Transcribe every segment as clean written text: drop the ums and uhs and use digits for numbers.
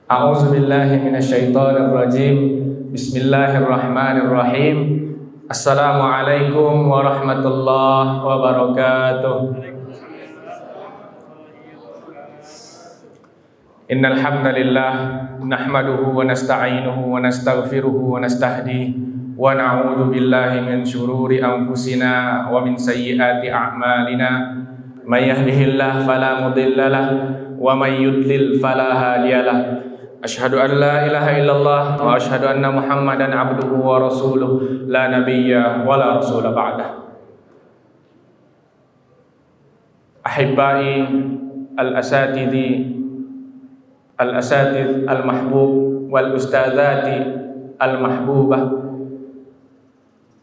A'udzu billahi minasyaitonir rajim. Bismillahirrahmanirrahim. Assalamualaikum warahmatullahi wabarakatuh. Innal hamdalillah nahmaduhu wa nasta'inuhu wa nastaghfiruhu wa nastahdihi wa na'udzu billahi min syururi anfusina wa min sayyiati a'malina. May yahdihillahu fala mudilla lahu wa may yudlil fala hadiyalah. Asyhadu an la ilaha illallah wa asyhadu anna Muhammadan abduhu wa rasuluh la nabiyya wa la rasula ba'dah. Ahibbai al-asatidhi al-asatidh al-mahbub wal ustadzati al-mahbubah.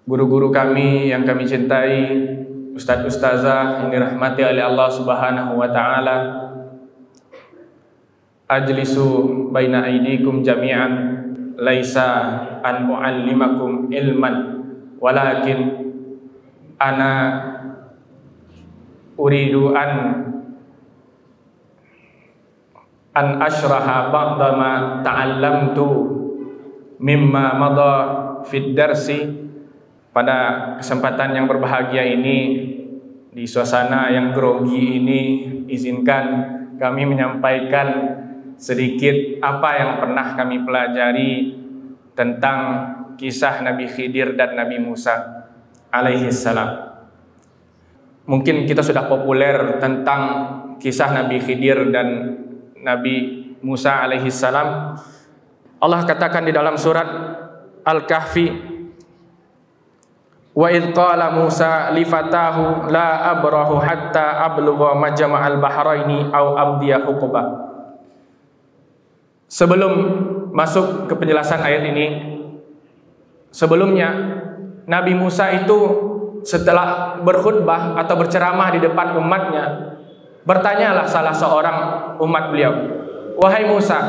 Guru-guru kami yang kami cintai, ustadz-ustazah yang dirahmati oleh Allah Subhanahu wa taala. Ajlisu baina aidikum jami'an laisa an muallimakum ilman walakin ana uridu an ashraha ba'da ma ta'allamtu mimma madha fid darsi. Pada kesempatan yang berbahagia ini, di suasana yang grogi ini, izinkan kami menyampaikan sedikit apa yang pernah kami pelajari tentang kisah Nabi Khidir dan Nabi Musa alaihi salam. Mungkin kita sudah populer tentang kisah Nabi Khidir dan Nabi Musa alaihi salam. Allah katakan di dalam surat Al-Kahfi, wa idh qala Musa li fatahu la abrahu hatta ablugha majma'al bahraini aw amdiya huquba. Sebelum masuk ke penjelasan ayat ini, sebelumnya Nabi Musa itu setelah berkhutbah atau berceramah di depan umatnya, bertanyalah salah seorang umat beliau, "Wahai Musa,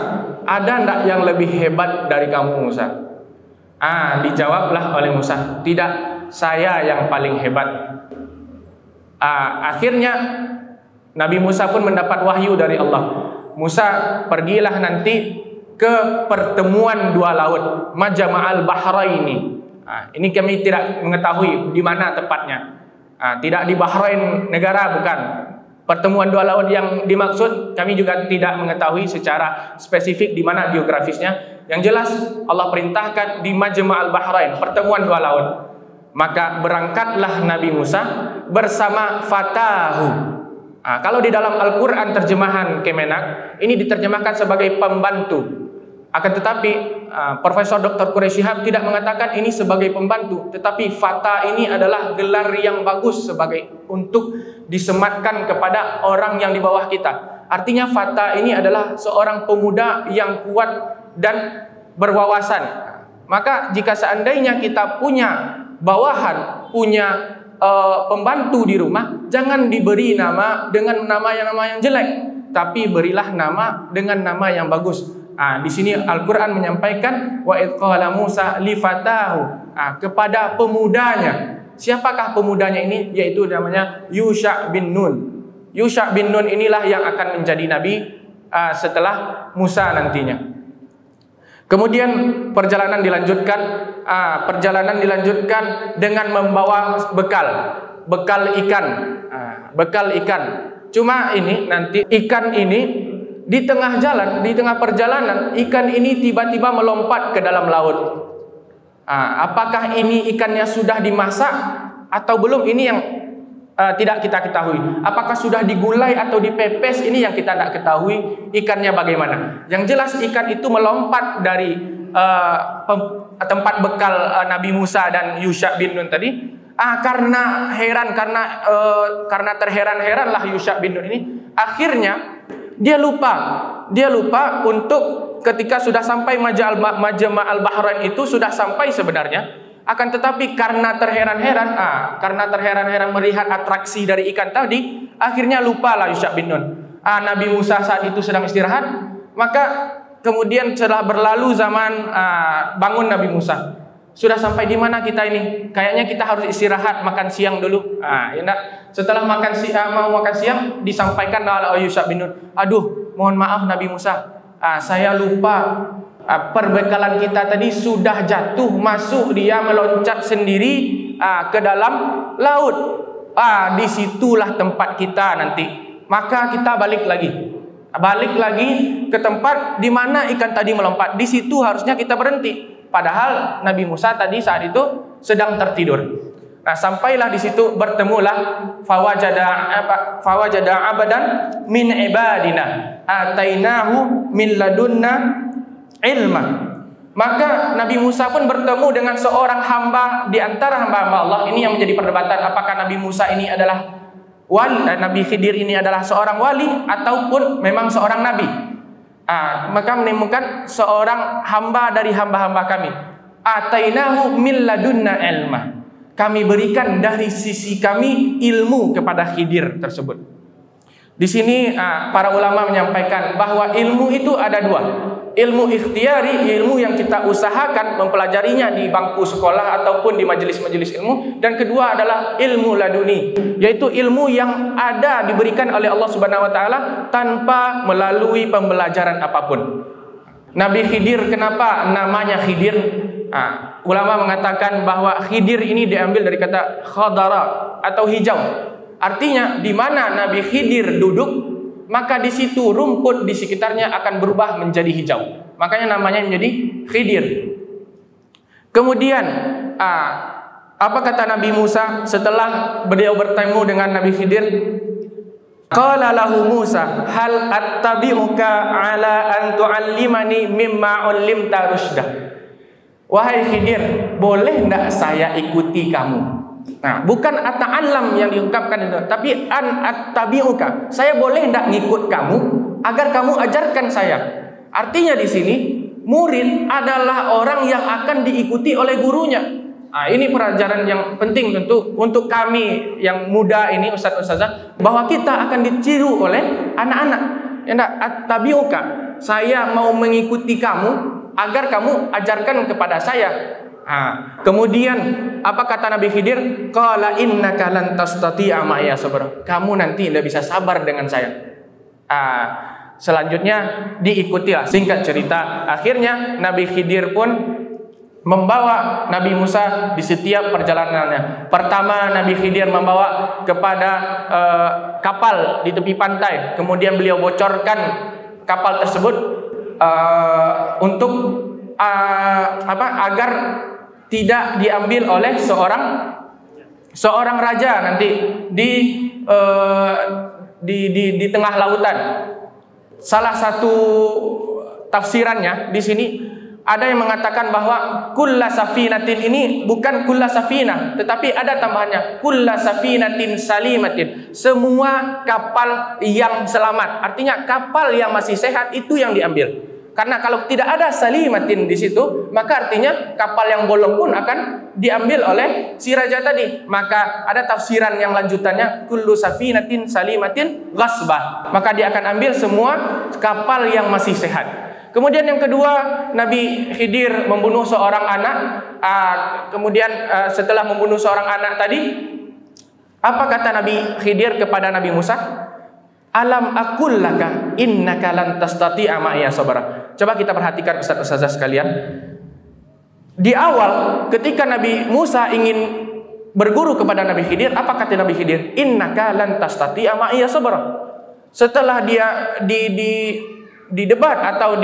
ada ndak yang lebih hebat dari kamu Musa?" Dijawablah oleh Musa, "Tidak, saya yang paling hebat." Akhirnya Nabi Musa pun mendapat wahyu dari Allah. Musa, pergilah nanti ke pertemuan dua laut, Majma'al Bahraini. Ini kami tidak mengetahui di mana tepatnya. Tidak di Bahrain negara, bukan. Pertemuan dua laut yang dimaksud kami juga tidak mengetahui secara spesifik di mana geografisnya. Yang jelas Allah perintahkan di Majma'al Bahrain, pertemuan dua laut. Maka berangkatlah Nabi Musa bersama fatahu. Kalau di dalam Al-Quran terjemahan Kemenak, ini diterjemahkan sebagai pembantu. Akan tetapi Profesor Dr. Quraish Shihab tidak mengatakan ini sebagai pembantu, tetapi fata ini adalah gelar yang bagus sebagai untuk disematkan kepada orang yang di bawah kita. Artinya fata ini adalah seorang pemuda yang kuat dan berwawasan. Maka jika seandainya kita punya bawahan, punya pembantu di rumah, jangan diberi nama dengan nama yang jelek, tapi berilah nama dengan nama yang bagus. Di sini Al-Quran menyampaikan wa idh qala Musa li fatahu, kepada pemudanya. Siapakah pemudanya ini? Yaitu namanya Yusha bin Nun. Yusha bin Nun inilah yang akan menjadi nabi setelah Musa nantinya. Kemudian perjalanan dilanjutkan dengan membawa bekal ikan. Cuma ini nanti ikan ini di tengah perjalanan ikan ini tiba-tiba melompat ke dalam laut. Apakah ini ikannya sudah dimasak atau belum? Ini yang tidak kita ketahui. Apakah sudah digulai atau dipepes? Ini yang kita tidak ketahui ikannya bagaimana. Yang jelas ikan itu melompat dari tempat bekal Nabi Musa dan Yusha bin Nun tadi. Karena terheran-heranlah Yusha bin Nun ini. Akhirnya dia lupa untuk ketika sudah sampai Majma'al Bahrain itu sudah sampai sebenarnya. Akan tetapi karena terheran-heran melihat atraksi dari ikan tadi, akhirnya lupalah Yusha bin Nun. Nabi Musa saat itu sedang istirahat, maka kemudian setelah berlalu zaman bangun Nabi Musa. Sudah sampai di mana kita ini? Kayaknya kita harus istirahat, makan siang dulu. Setelah mau makan siang disampaikan oleh Yusha bin Nun, "Aduh, mohon maaf Nabi Musa, saya lupa perbekalan kita tadi sudah jatuh, masuk, dia meloncat sendiri ke dalam laut. Disitulah tempat kita nanti. Maka kita balik lagi ke tempat di mana ikan tadi melompat. Di situ harusnya kita berhenti. Padahal Nabi Musa tadi saat itu sedang tertidur. Nah, sampailah di situ, bertemulah fawajada abadan min ibadina atainahu min ladunna ilma. Maka Nabi Musa pun bertemu dengan seorang hamba di antara hamba-hamba Allah. Ini yang menjadi perdebatan, apakah Nabi Musa ini adalah wali, Nabi Khidir ini adalah seorang wali ataupun memang seorang nabi. Maka menemukan seorang hamba dari hamba-hamba kami. Atainahu min ladunna ilma. Kami berikan dari sisi kami ilmu kepada Khidir tersebut. Di sini para ulama menyampaikan bahwa ilmu itu ada dua. Ilmu ikhtiari, ilmu yang kita usahakan mempelajarinya di bangku sekolah ataupun di majelis-majelis ilmu. Dan kedua adalah ilmu laduni, yaitu ilmu yang ada diberikan oleh Allah Subhanahu wa taala tanpa melalui pembelajaran apapun. Nabi Khidir, kenapa namanya Khidir? Ulama mengatakan bahwa Khidir ini diambil dari kata khadara atau hijau. Artinya di mana Nabi Khidir duduk, maka di situ rumput di sekitarnya akan berubah menjadi hijau. Makanya namanya menjadi Khidir. Kemudian apa kata Nabi Musa setelah beliau bertemu dengan Nabi Khidir? Qala lahu Musa, hal attabi'uka ala an tu'allimani mimma 'allimta rusyda. Wahai Khidir, boleh enggak saya ikuti kamu? Nah, bukan ata'allam yang diungkapkan itu, tapi an attabi'uka. Saya boleh enggak ngikut kamu agar kamu ajarkan saya. Artinya di sini murid adalah orang yang akan diikuti oleh gurunya. Ini pelajaran yang penting tentu untuk kami yang muda ini, ustaz-ustazah, bahwa kita akan ditiru oleh anak-anak. Attabi'uka, saya mau mengikuti kamu agar kamu ajarkan kepada saya. Kemudian apa kata Nabi Khidir? Qala innaka lan tastati'a ma'iya sabra. Kamu nanti tidak bisa sabar dengan saya. Selanjutnya diikutilah. Singkat cerita, akhirnya Nabi Khidir pun membawa Nabi Musa di setiap perjalanannya. Pertama Nabi Khidir membawa kepada kapal di tepi pantai. Kemudian beliau bocorkan kapal tersebut untuk agar tidak diambil oleh seorang raja nanti di tengah lautan. Salah satu tafsirannya di sini ada yang mengatakan bahwa kulla safinatin ini bukan kulla safinah, tetapi ada tambahannya kulla safinatin salimatin. Semua kapal yang selamat. Artinya kapal yang masih sehat itu yang diambil. Karena kalau tidak ada salimatin di situ, maka artinya kapal yang bolong pun akan diambil oleh si raja tadi. Maka ada tafsiran yang lanjutannya kullu safinatin salimatin ghasbah. Maka dia akan ambil semua kapal yang masih sehat. Kemudian yang kedua, Nabi Khidir membunuh seorang anak. Kemudian setelah membunuh seorang anak tadi, apa kata Nabi Khidir kepada Nabi Musa? Alam aqul laka innaka lan tastati'a ma'iya sabra. Coba kita perhatikan ustaz-ustazah sekalian. Di awal ketika Nabi Musa ingin berguru kepada Nabi Khidir, apa kata Nabi Khidir? Innaka lan tastati'a ma'iya sabra. Setelah dia di debat atau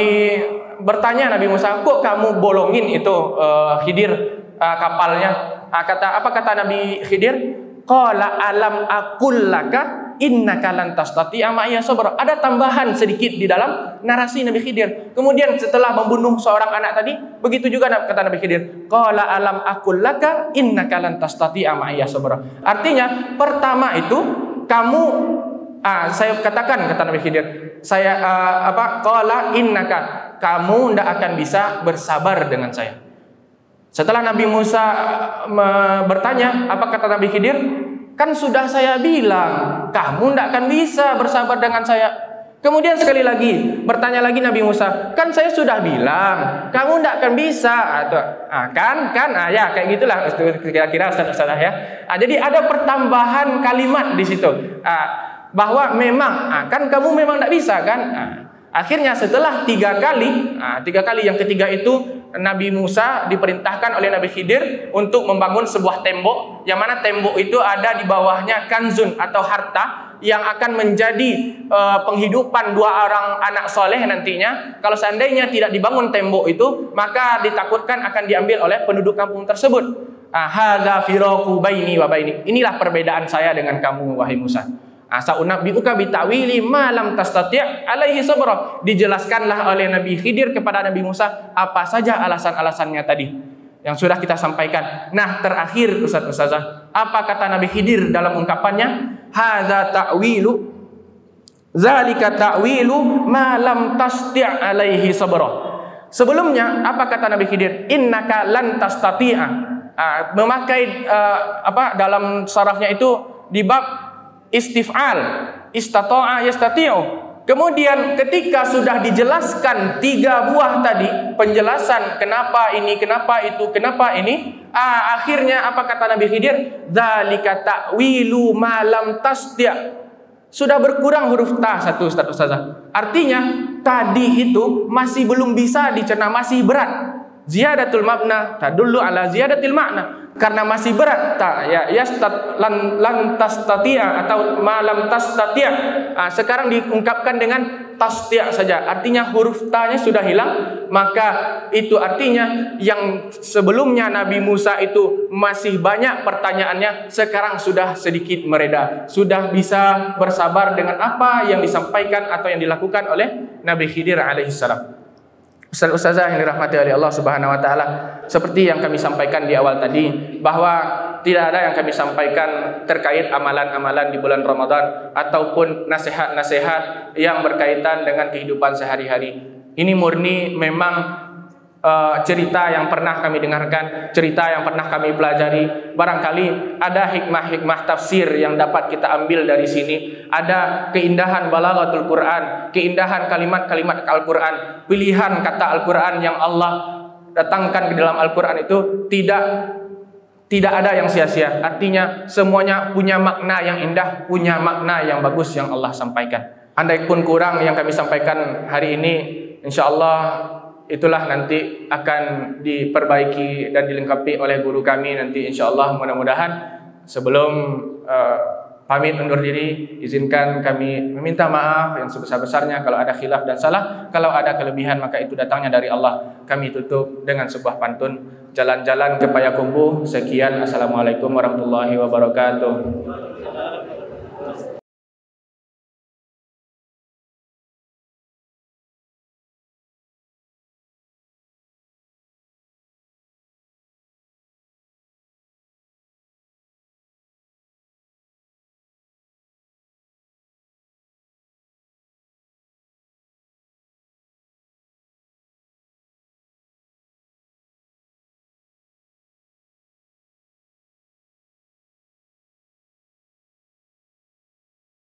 bertanya Nabi Musa, kok kamu bolongin itu Khidir kapalnya? Apa kata Nabi Khidir? Qala alam aqul laka innaka lan tastati'a ma'iya sabra. Ada tambahan sedikit di dalam narasi Nabi Khidir. Kemudian setelah membunuh seorang anak tadi, begitu juga kata Nabi Khidir, qala alam aqul laka innaka lan tastati'a ma'iya sabra. Artinya pertama itu kamu saya katakan, kata Nabi Khidir, qala innaka, kamu tidak akan bisa bersabar dengan saya. Setelah Nabi Musa bertanya, apa kata Nabi Khidir? Kan sudah saya bilang, kamu tidak akan bisa bersabar dengan saya. Kemudian sekali lagi bertanya lagi Nabi Musa, kan saya sudah bilang, kamu tidak akan bisa. Ya kayak gitulah kira-kira ustaz-ustazah ya. Jadi ada pertambahan kalimat di situ. Bahwa memang kan kamu memang tidak bisa kan. Akhirnya setelah 3 kali, 3 kali yang ketiga itu Nabi Musa diperintahkan oleh Nabi Khidir untuk membangun sebuah tembok, yang mana tembok itu ada di bawahnya kanzun atau harta yang akan menjadi penghidupan 2 orang anak soleh nantinya. Kalau seandainya tidak dibangun tembok itu, maka ditakutkan akan diambil oleh penduduk kampung tersebut. Hadza firaqu baini wa bainik. Inilah perbedaan saya dengan kamu wahai Musa. Sa'unabbi'uka bita'wili ma lam tastati' alaihi sabra. Dijelaskanlah oleh Nabi Khidir kepada Nabi Musa apa saja alasan-alasannya tadi yang sudah kita sampaikan. Nah, terakhir Ustazah, apa kata Nabi Khidir dalam ungkapannya? Hadza ta'wilu zalika ta'wilu ma lam tasti' alaihi sabra. Sebelumnya apa kata Nabi Khidir? Innaka lan tastati'a. Memakai dalam sarafnya itu di bab istif'al, istata'a yastati'u. Kemudian ketika sudah dijelaskan 3 buah tadi, penjelasan kenapa ini, kenapa itu, kenapa ini, akhirnya apa kata Nabi Khidir? Dzalika ta'wilu ma lam tasti'. Sudah berkurang huruf ta satu Ustazah. Artinya tadi itu masih belum bisa dicerna, masih berat. Ziyadatul makna tadullu ala ziyadatil makna. Karena masih berat, lan tastati'a atau malam tastati'a. Sekarang diungkapkan dengan tastia' saja. Artinya huruf ta-nya sudah hilang. Maka itu artinya yang sebelumnya Nabi Musa itu masih banyak pertanyaannya, sekarang sudah sedikit mereda. Sudah bisa bersabar dengan apa yang disampaikan atau yang dilakukan oleh Nabi Khidir alaihissalam. Ustazah yang dirahmati oleh Allah Subhanahu wa taala, seperti yang kami sampaikan di awal tadi, bahwa tidak ada yang kami sampaikan terkait amalan-amalan di bulan Ramadan ataupun nasihat-nasihat yang berkaitan dengan kehidupan sehari-hari. Ini murni memang cerita yang pernah kami dengarkan, cerita yang pernah kami pelajari. Barangkali ada hikmah-hikmah tafsir yang dapat kita ambil dari sini. Ada keindahan balaghatul Quran, keindahan kalimat-kalimat Al-Quran, pilihan kata Al-Quran yang Allah datangkan ke dalam Al-Quran itu tidak ada yang sia-sia. Artinya semuanya punya makna yang indah, punya makna yang bagus yang Allah sampaikan. Andai pun kurang yang kami sampaikan hari ini, insyaallah itulah nanti akan diperbaiki dan dilengkapi oleh guru kami nanti insyaallah. Mudah-mudahan sebelum pamit undur diri, izinkan kami meminta maaf yang sebesar-besarnya kalau ada khilaf dan salah. Kalau ada kelebihan maka itu datangnya dari Allah. Kami tutup dengan sebuah pantun, jalan-jalan ke Payakumbuh. Sekian, assalamualaikum warahmatullahi wabarakatuh.